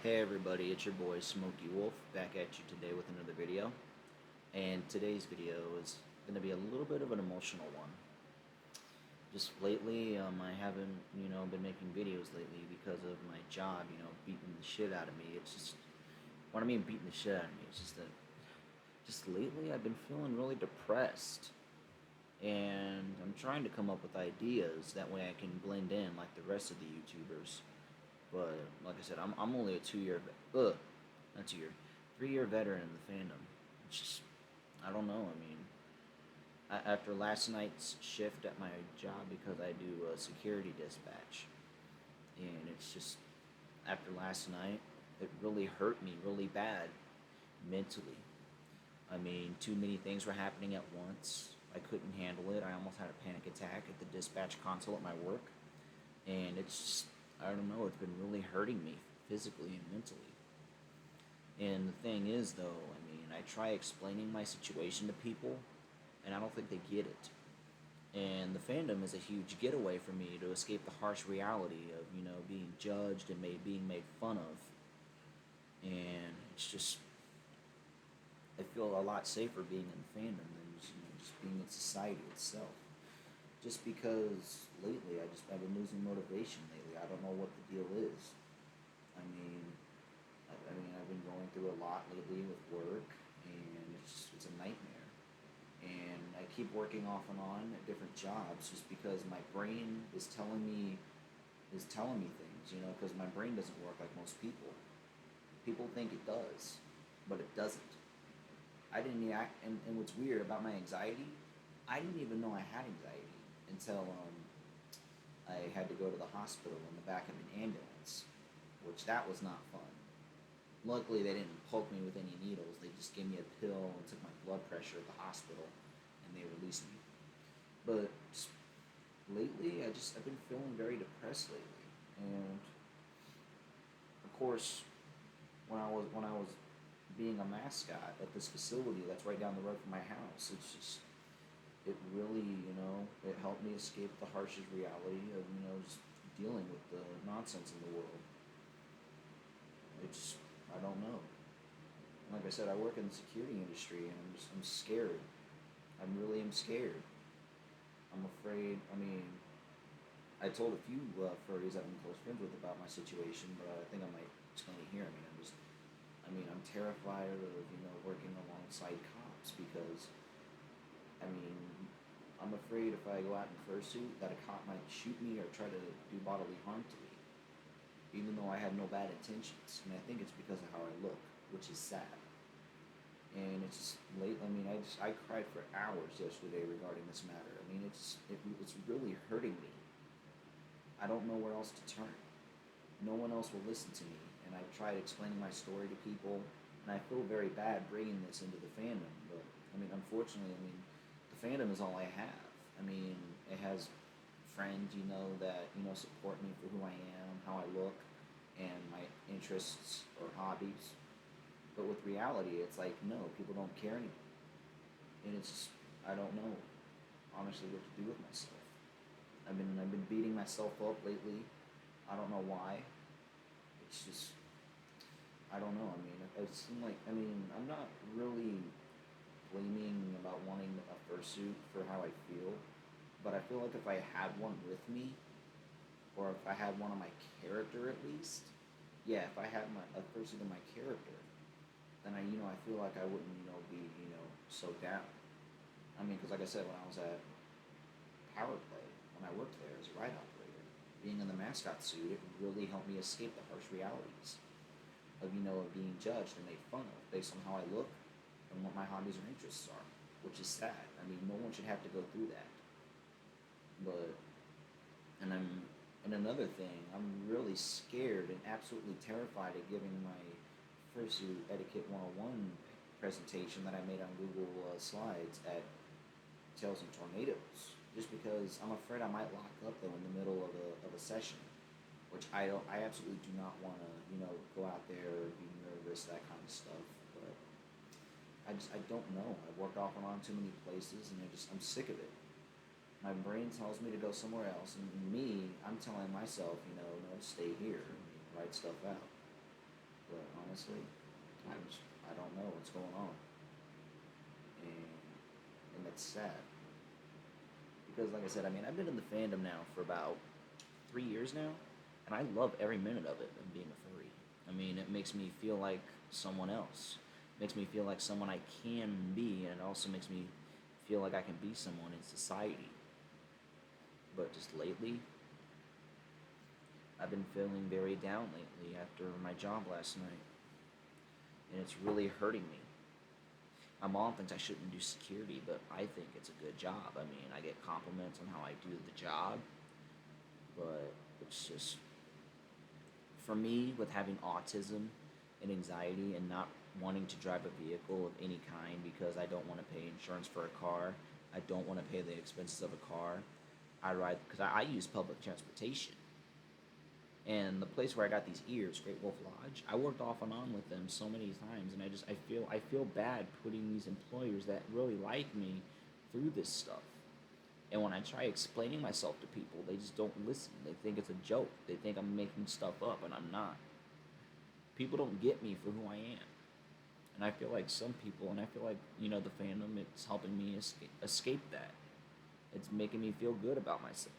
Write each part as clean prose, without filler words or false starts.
Hey everybody, it's your boy Smokey Wolf back at you today with another video. And today's video is going to be a little bit of an emotional one. Just lately, I haven't, been making videos lately because of my job, beating the shit out of me. It's just, what I mean beating the shit out of me, it's just that, just lately I've been feeling really depressed. And I'm trying to come up with ideas, that way I can blend in like the rest of the YouTubers. But like I said, I'm only a 2 year, not 2 year, 3 year veteran in the fandom. It's just, I don't know. I mean, after last night's shift at my job, because I do a security dispatch, and it's just, after last night, it really hurt me really bad mentally. I mean, too many things were happening at once. I couldn't handle it. I almost had a panic attack at the dispatch console at my work. And it's just, I don't know, it's been really hurting me physically and mentally. And the thing is, though, I mean, I try explaining my situation to people, and I don't think they get it. And the fandom is a huge getaway for me to escape the harsh reality of, being judged and being made fun of. And it's just, I feel a lot safer being in the fandom than just being in society itself. Just because lately I've been losing motivation lately. I don't know what the deal is. I mean, I've been going through a lot lately with work, and it's a nightmare. And I keep working off and on at different jobs just because my brain is telling me things, because my brain doesn't work like most people. People think it does, but it doesn't. I didn't and what's weird about my anxiety, I didn't even know I had anxiety until I had to go to the hospital in the back of an ambulance, which that was not fun. Luckily, they didn't poke me with any needles. They just gave me a pill and took my blood pressure at the hospital, and they released me. But lately, I've been feeling very depressed lately, and of course, when I was being a mascot at this facility that's right down the road from my house, it really, it helped me escape the harshest reality of, just dealing with the nonsense in the world. It's, I don't know. Like I said, I work in the security industry, and I'm scared. I really am scared. I'm afraid. I mean, I told a few furries I've been close friends with about my situation, but I think I might explain it here. I'm terrified of, working alongside cops because, I mean, I'm afraid if I go out in fursuit that a cop might shoot me or try to do bodily harm to me, even though I had no bad intentions. And I think it's because of how I look, which is sad. And it's just late. I cried for hours yesterday regarding this matter. It's really hurting me. I don't know where else to turn. No one else will listen to me, and I've tried explaining my story to people, and I feel very bad bringing this into the fandom. But unfortunately, the fandom is all I have. It has friends, that support me for who I am, how I look, and my interests or hobbies. But with reality, it's like, no, people don't care anymore. And it's just, I don't know, honestly, what to do with myself. I've been beating myself up lately. I don't know why. It's just, I don't know. It seems like, I'm not really blaming about wanting a fursuit for how I feel, but I feel like if I had one with me, or if I had one on my character at least, yeah, if I had a fursuit on my character, then I feel like I wouldn't, be, so down. Because like I said, when I was at Power Play, when I worked there as a ride operator, being in the mascot suit, it really helped me escape the harsh realities of, of being judged and made fun of based on how I look and what my hobbies or interests are, which is sad. No one should have to go through that. But, and another thing, I'm really scared and absolutely terrified of giving my fursuit etiquette 101 presentation that I made on Google Slides at Tails and Tornadoes, just because I'm afraid I might lock up though in the middle of a session, which I absolutely do not want to go out there be nervous, that kind of stuff. But I don't know. I've worked off and on too many places, and I'm sick of it. My brain tells me to go somewhere else, and I'm telling myself, no, stay here, write stuff out. But honestly, I don't know what's going on, and it's sad because, like I said, I mean, I've been in the fandom now for about 3 years now, and I love every minute of it of being a furry. I mean, it makes me feel like someone else. It makes me feel like someone I can be, and it also makes me feel like I can be someone in society. But just lately, I've been feeling very down lately after my job last night, and it's really hurting me. My mom thinks I shouldn't do security, but I think it's a good job. I mean, I get compliments on how I do the job, but it's just for me with having autism and anxiety and not wanting to drive a vehicle of any kind because I don't want to pay insurance for a car. I don't want to pay the expenses of a car. I ride because I use public transportation. And the place where I got these ears, Great Wolf Lodge, I worked off and on with them so many times, and I feel bad putting these employers that really like me through this stuff. And when I try explaining myself to people, they just don't listen. They think it's a joke. They think I'm making stuff up, and I'm not. People don't get me for who I am. And I feel like some people, and I feel like, the fandom, it's helping me escape that. It's making me feel good about myself.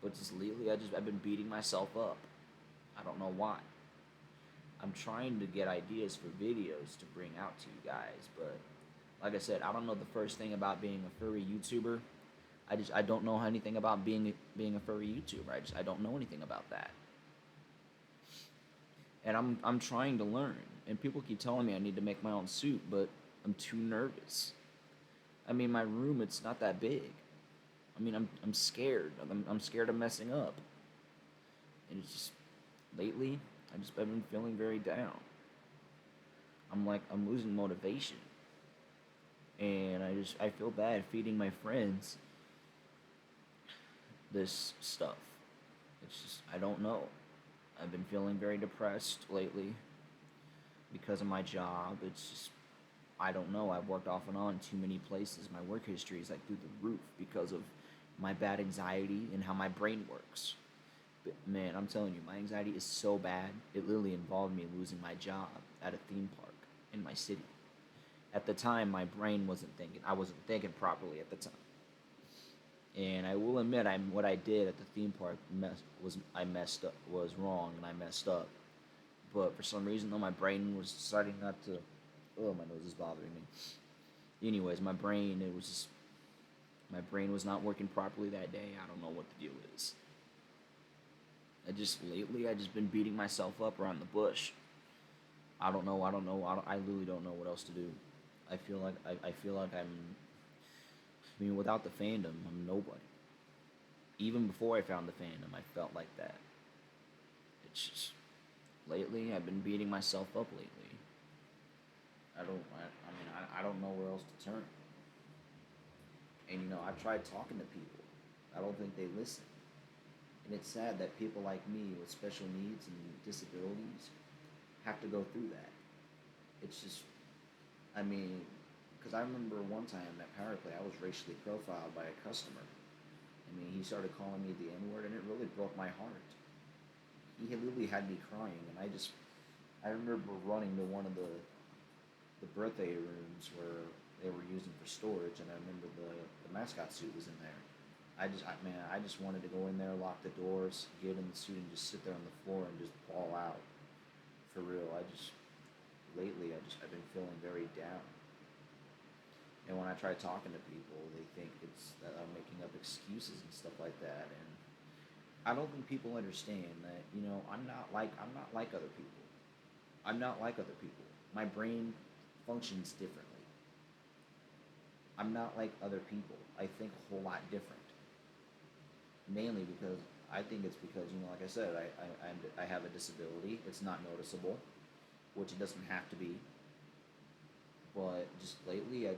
But just lately, I've been beating myself up. I don't know why. I'm trying to get ideas for videos to bring out to you guys, but like I said, I don't know the first thing about being a furry YouTuber. I don't know anything about being a furry YouTuber. I don't know anything about that. And I'm trying to learn. And people keep telling me I need to make my own suit, but I'm too nervous. I mean, my room, it's not that big. I mean, I'm scared. I'm scared of messing up. And it's just lately, I've been feeling very down. I'm losing motivation. And I feel bad feeding my friends this stuff. It's just I don't know. I've been feeling very depressed lately because of my job. It's just I don't know. I've worked off and on too many places. My work history is like through the roof because of my bad anxiety and how my brain works. But man, I'm telling you, my anxiety is so bad. It literally involved me losing my job at a theme park in my city. At the time, my brain wasn't thinking. I wasn't thinking properly at the time. And I will admit, what I did at the theme park I messed up, was wrong, and I messed up. But for some reason, though, my brain was starting not to. Oh, my nose is bothering me. Anyways, my brain was not working properly that day. I don't know what the deal is. I just been beating myself up around the bush. I don't know. I literally don't know what else to do. I feel like I mean, without the fandom, I'm nobody. Even before I found the fandom, I felt like that. It's just lately I've been beating myself up lately. I don't know where else to turn. And I've tried talking to people. I don't think they listen. And it's sad that people like me with special needs and disabilities have to go through that. It's just, I mean, because I remember one time at Power Play, I was racially profiled by a customer. I mean, he started calling me the N word, and it really broke my heart. He had literally had me crying, and I remember running to one of the birthday rooms where they were using for storage, and I remember the mascot suit was in there. I just wanted to go in there, lock the doors, get in the suit, and just sit there on the floor and just bawl out. For real, lately, I've been feeling very down. And when I try talking to people, they think it's that I'm making up excuses and stuff like that. And I don't think people understand that, I'm not like other people. I'm not like other people. My brain functions differently. I'm not like other people. I think a whole lot different. Mainly because I think it's because, like I said, I have a disability. It's not noticeable, which it doesn't have to be. But just lately, I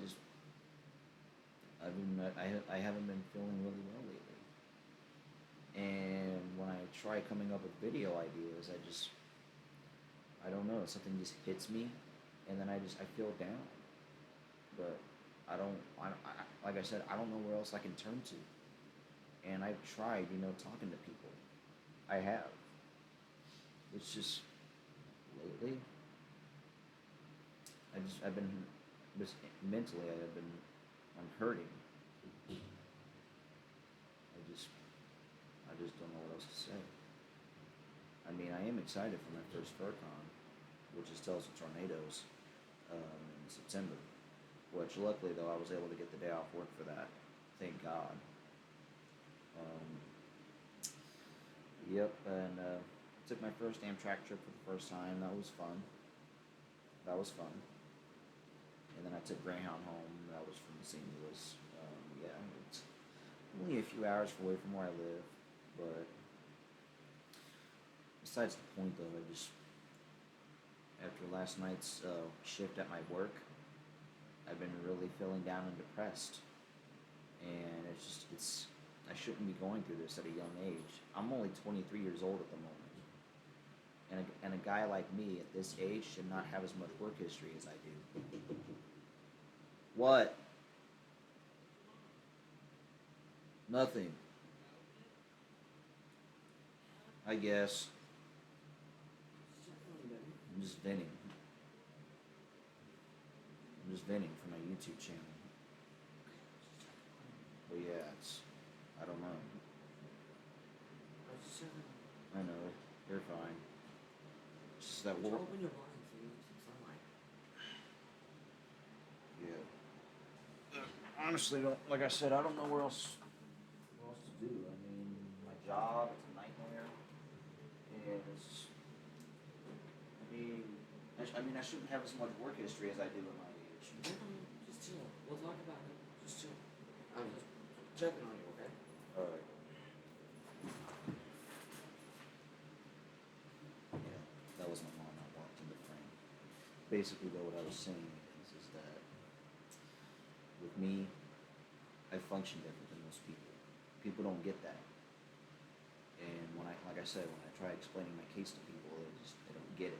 haven't been feeling really well lately. And when I try coming up with video ideas, I don't know, something just hits me, and then I feel down. But like I said, I don't know where else I can turn to. And I've tried, talking to people. I have. It's just lately, I've been, just mentally, I'm hurting. I just don't know what else to say. I mean, I am excited for my first FurCon, which is Tales of Tornadoes, in September. Which, luckily, though, I was able to get the day off work for that. Thank God. Um, yep, and took my first Amtrak trip for the first time. That was fun. That was fun. And then I took Greyhound home. That was from St. Louis. Yeah, it's only a few hours away from where I live, but besides the point, though, after last night's shift at my work, I've been really feeling down and depressed, and I shouldn't be going through this at a young age. I'm only 23 years old at the moment, and a guy like me at this age should not have as much work history as I do. What? Nothing. I guess. I'm just venting. I'm just venting for my YouTube channel. But yeah, I don't know. I know, you're fine. It's just that work. Open your blinds so you get some sunlight. Yeah. Honestly, like I said, I don't know what else to do. I mean, my job, it's a nightmare. And I mean, I shouldn't have as much work history as I do at my age. No, just chill. We'll talk about it. Just chill. I'm just checking on you, okay? Alright. Yeah, that was my mom that walked in the frame. Basically, though, what I was saying is that with me, I function different than most people. People don't get that. And like I said, when I try explaining my case to people, they don't get it.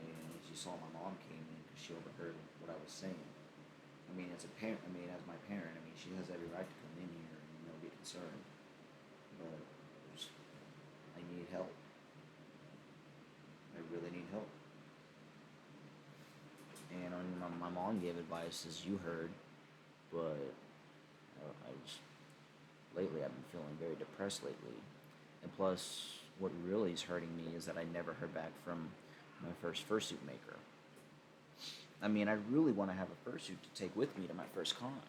And as you saw, my mom came in because she overheard what I was saying. I mean, as my parent, I mean, she has every right to come in here and be concerned. But I need help. I really need help. And my mom gave advice, as you heard, but lately I've been feeling very depressed lately. And plus, what really is hurting me is that I never heard back from my first fursuit maker. I mean, I really want to have a fursuit to take with me to my first con.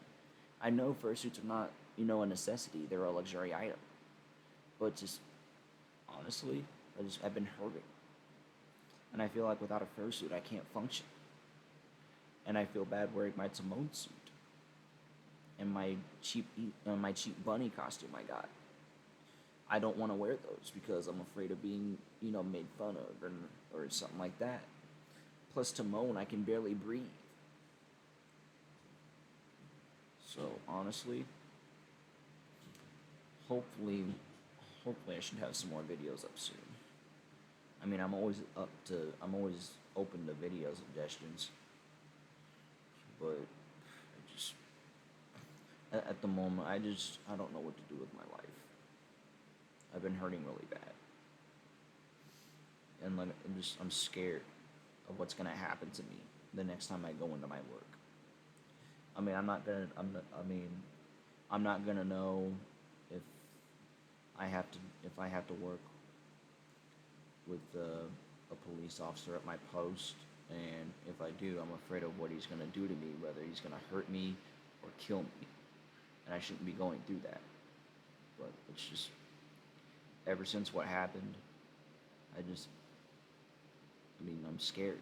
I know fursuits are not, a necessity. They're a luxury item. But just, honestly, I've been hurting. And I feel like without a fursuit, I can't function. And I feel bad wearing my Timon suit and my cheap bunny costume I got. I don't want to wear those because I'm afraid of being, made fun of or something like that. Plus, Timon, I can barely breathe. So honestly, hopefully I should have some more videos up soon. I mean, I'm always open to video suggestions, but at the moment, I don't know what to do with my life. I've been hurting really bad, and I'm scared of what's gonna happen to me the next time I go into my work. I mean, I'm not gonna know if I have to work with a police officer at my post, and if I do, I'm afraid of what he's gonna do to me, whether he's gonna hurt me or kill me, and I shouldn't be going through that. But it's just, ever since what happened, I'm scared.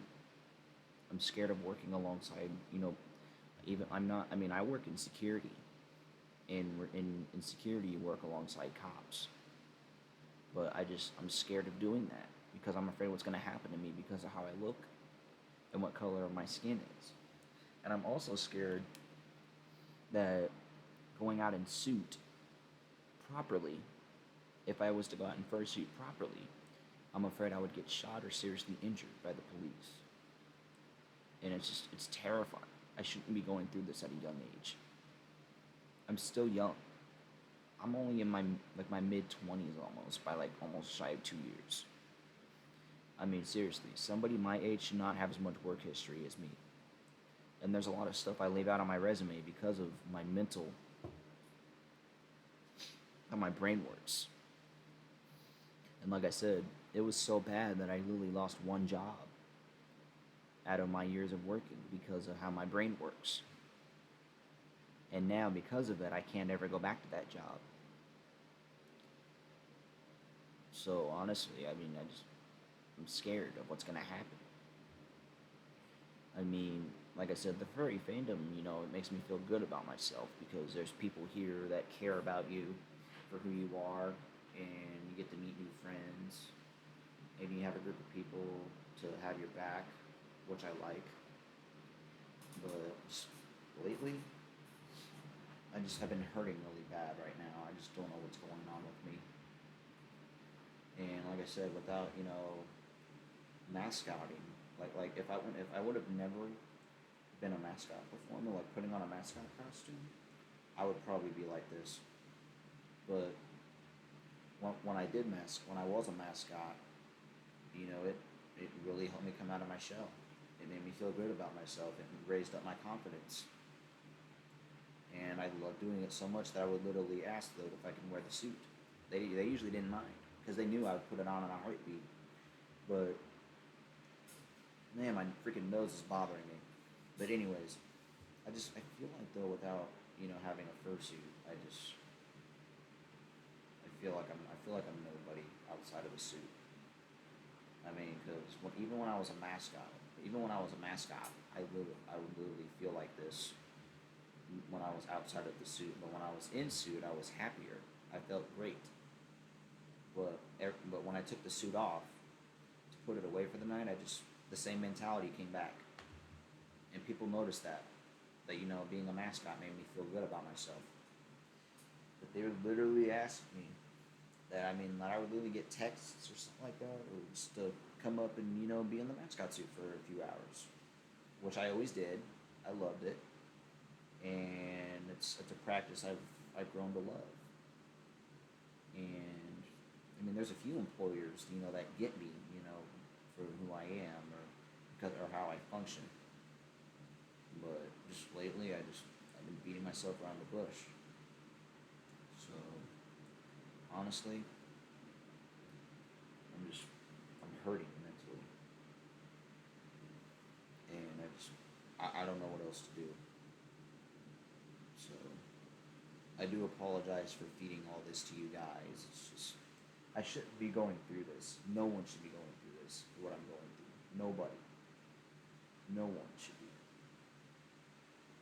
I'm scared of working alongside, I work in security, and in security you work alongside cops. But I'm scared of doing that because I'm afraid what's going to happen to me because of how I look and what color my skin is. And I'm also scared that going out in suit properly, if I was to go out in fursuit properly, I'm afraid I would get shot or seriously injured by the police. And it's terrifying. I shouldn't be going through this at a young age. I'm still young. I'm only in my mid-20s almost, by almost shy of 2 years. I mean, seriously, somebody my age should not have as much work history as me. And there's a lot of stuff I leave out on my resume because of my mental, how my brain works. And like I said, it was so bad that I literally lost one job out of my years of working because of how my brain works. And now, because of it, I can't ever go back to that job. So honestly, I mean, I'm scared of what's gonna happen. I mean, like I said, the furry fandom, it makes me feel good about myself because there's people here that care about you for who you are, and you get to meet new friends, and you have a group of people to have your back, which I like. But just lately, I just have been hurting really bad right now. I just don't know what's going on with me. And like I said, without mascotting, like if I would have never been a mascot performer, like putting on a mascot costume, I would probably be like this. But when I was a mascot, it really helped me come out of my shell. It made me feel good about myself. It raised up my confidence. And I loved doing it so much that I would literally ask them if I can wear the suit. They usually didn't mind because they knew I would put it on in a heartbeat. But man, my freaking nose is bothering me. But anyways, I feel like though without having a fursuit, I feel like I'm nobody outside of a suit. I mean, because even when I was a mascot, I would literally feel like this when I was outside of the suit. But when I was in suit, I was happier. I felt great. But when I took the suit off to put it away for the night, the same mentality came back, and people noticed that being a mascot made me feel good about myself. But they would literally ask me that I would literally get texts or something like that, or just to come up and be in the mascot suit for a few hours, which I always did. I loved it, and it's a practice I've grown to love. And I mean, there's a few employers that get me for who I am or how I function. But just lately, I've been beating myself around the bush. So honestly, I'm hurting mentally, and I don't know what else to do. So I do apologize for feeding all this to you guys. It's just I shouldn't be going through this. No one should be going through this. What I'm going through. Nobody. No one should be.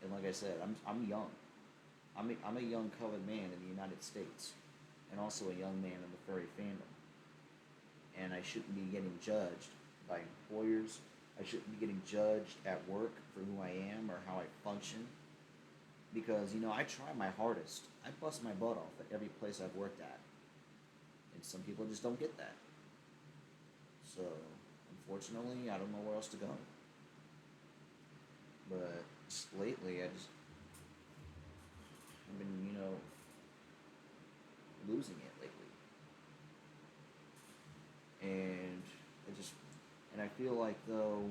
And like I said, I'm young. I'm a young colored man in the United States, and also a young man in the furry fandom. And I shouldn't be getting judged by employers. I shouldn't be getting judged at work for who I am or how I function. Because, I try my hardest. I bust my butt off at every place I've worked at. And some people just don't get that. So, unfortunately, I don't know where else to go. But just lately, I've been, losing it lately. And I feel like though,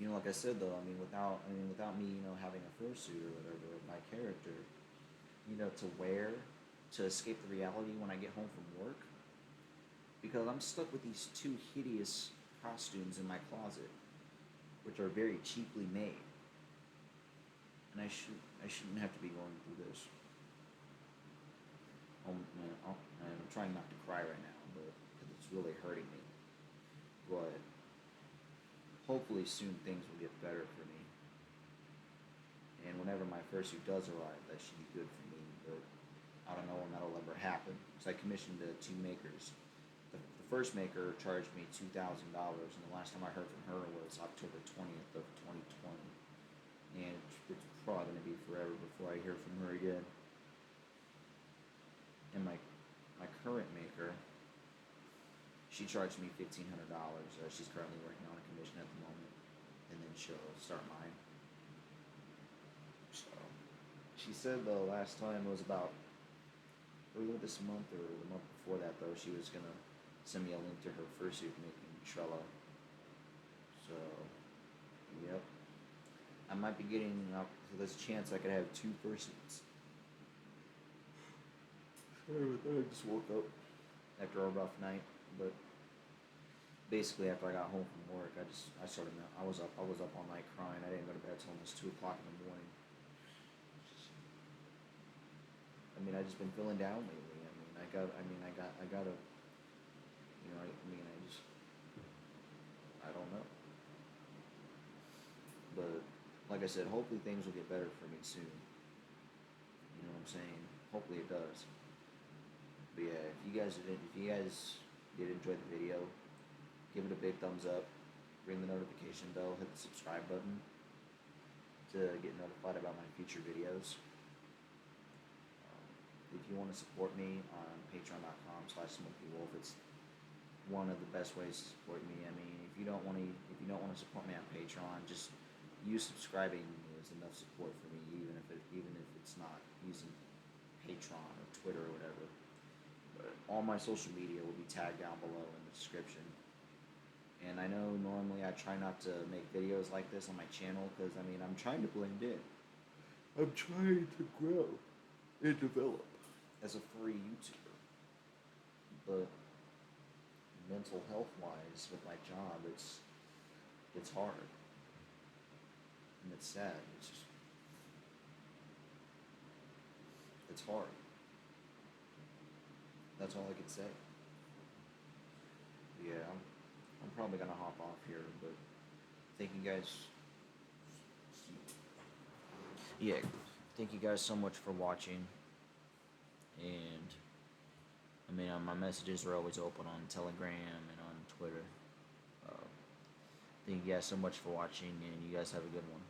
like I said though, without me, having a fursuit or whatever of my character, to wear to escape the reality when I get home from work, because I'm stuck with these two hideous costumes in my closet, which are very cheaply made, and I shouldn't have to be going through this. I'm trying not to cry right now, but because it's really hurting me. But hopefully soon things will get better for me. And whenever my fursuit does arrive, that should be good for me. But I don't know when that'll ever happen. So I commissioned 2 makers. The first maker charged me $2,000, and the last time I heard from her was October 20th of 2020. And it's probably going to be forever before I hear from her again. And my current maker, she charged me $1,500. She's currently working on a commission at the moment, and then she'll start mine. So she said the last time it was about earlier this month or the month before that though, she was gonna sent me a link to her fursuit making Trello. So, yep. I might be getting up. So there's a chance I could have 2 fursuits. Sorry about that. I just woke up after a rough night, but basically after I got home from work, I was up all night crying. I didn't go to bed till almost 2 o'clock in the morning. I mean, I just been feeling down lately. I gotta, I don't know. But like I said, hopefully things will get better for me soon. You know what I'm saying? Hopefully it does. But yeah, if you guys did enjoy the video, give it a big thumbs up, ring the notification bell, hit the subscribe button to get notified about my future videos. If you want to support me on patreon.com/SmokeyWolf, it's one of the best ways to support me. I mean, if you don't want to support me on Patreon, just you subscribing is enough support for me, even if it's not using Patreon or Twitter or whatever. But all my social media will be tagged down below in the description. And I know normally I try not to make videos like this on my channel because I'm trying to blend in. I'm trying to grow and develop as a free YouTuber. But mental health wise with my job, it's hard. And it's sad. It's hard. That's all I could say. Yeah, I'm probably gonna hop off here, but thank you guys. Yeah, thank you guys so much for watching. And my messages are always open on Telegram and on Twitter. Thank you guys so much for watching, and you guys have a good one.